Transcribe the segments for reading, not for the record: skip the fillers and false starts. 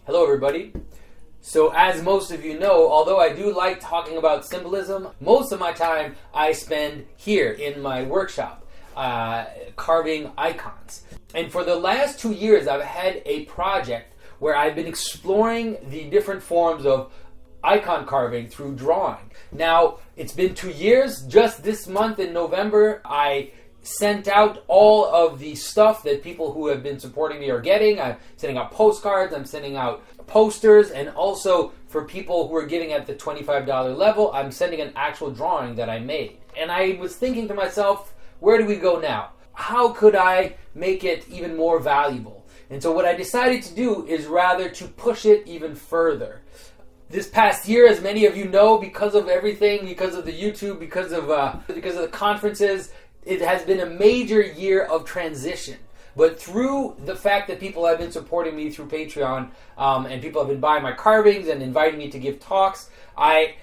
Hello everybody. So as most of you know, although I do like talking about symbolism, most of my time I spend here in my workshop carving icons. And for the last 2 years I've had a project where I've been exploring the different forms of icon carving through drawing. Now, it's been 2 years. Just this month in November, I sent out all of the stuff that people who have been supporting me are getting. I'm sending out postcards, I'm sending out posters, and also for people who are giving at the $25 level, I'm sending an actual drawing that I made. And I was thinking to myself, where do we go now? How could I make it even more valuable? And so what I decided to do is rather to push it even further. This past year, as many of you know, because of everything, because of the YouTube, because of the conferences, it has been a major year of transition. But through the fact that people have been supporting me through Patreon, and people have been buying my carvings and inviting me to give talks, I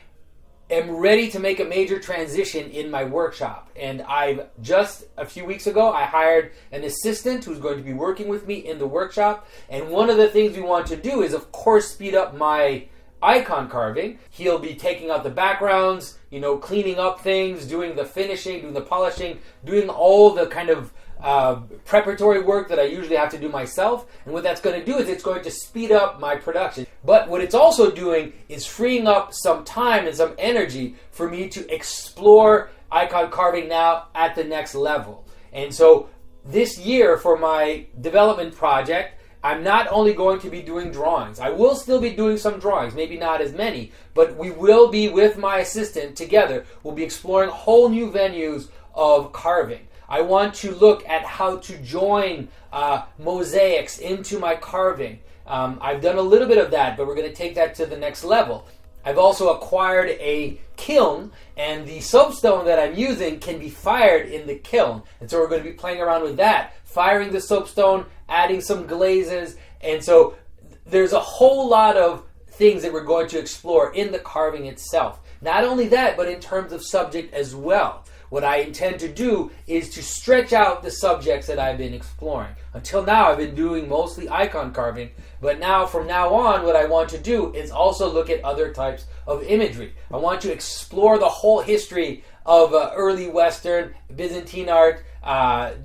am ready to make a major transition in my workshop. And I've just a few weeks ago, I hired an assistant who's going to be working with me in the workshop. And one of the things we want to do is, of course, speed up my icon carving. He'll be taking out the backgrounds, cleaning up things, doing the finishing, doing the polishing, doing all the kind of preparatory work that I usually have to do myself. And what that's going to do is it's going to speed up my production. But what it's also doing is freeing up some time and some energy for me to explore icon carving now at the next level. And so this year for my development project, I'm not only going to be doing drawings. I will still be doing some drawings, maybe not as many, but we will be with my assistant together. We'll be exploring whole new venues of carving. I want to look at how to join mosaics into my carving. I've done a little bit of that, but we're going to take that to the next level. I've also acquired a kiln, and the soapstone that I'm using can be fired in the kiln. And so we're going to be playing around with that, firing the soapstone, adding some glazes. And so there's a whole lot of things that we're going to explore in the carving itself. Not only that, but in terms of subject as well. What I intend to do is to stretch out the subjects that I've been exploring. Until now, I've been doing mostly icon carving, but now, from now on, what I want to do is also look at other types of imagery. I want to explore the whole history of early Western, Byzantine art,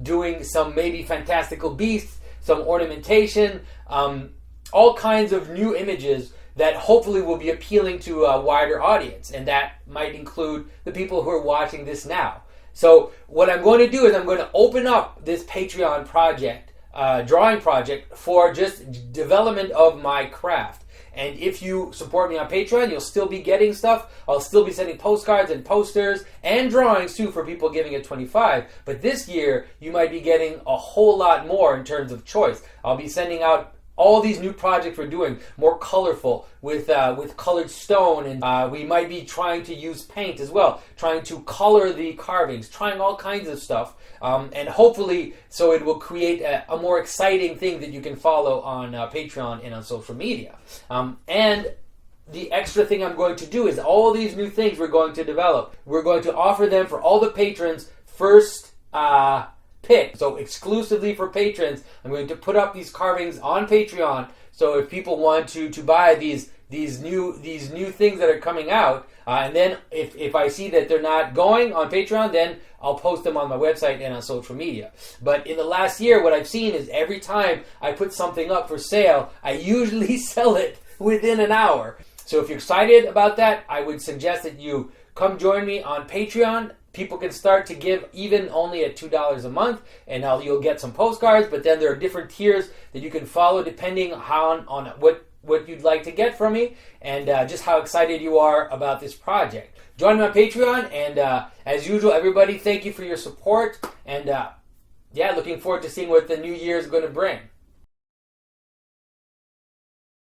doing some maybe fantastical beasts, some ornamentation, all kinds of new images that hopefully will be appealing to a wider audience, and that might include the people who are watching this now. So what I'm going to do is I'm going to open up this Patreon project, drawing project, for just development of my craft. And if you support me on Patreon, you'll still be getting stuff. I'll still be sending postcards and posters and drawings too for people giving at $25. But this year, you might be getting a whole lot more in terms of choice. I'll be sending out all these new projects we're doing, more colorful, with colored stone, and we might be trying to use paint as well, trying to color the carvings, trying all kinds of stuff, and hopefully so it will create a more exciting thing that you can follow on Patreon and on social media. And the extra thing I'm going to do is all these new things we're going to develop, we're going to offer them for all the patrons first pick. So exclusively for patrons, I'm going to put up these carvings on Patreon. So if people want to buy these new things that are coming out, and then if I see that they're not going on Patreon, then I'll post them on my website and on social media. But in the last year, what I've seen is every time I put something up for sale, I usually sell it within an hour. So if you're excited about that, I would suggest that you come join me on Patreon. People can start to give even only at $2 a month, and you'll get some postcards, but then there are different tiers that you can follow depending on what you'd like to get from me, and just how excited you are about this project. Join me on Patreon, and as usual, everybody, thank you for your support, and looking forward to seeing what the new year is going to bring.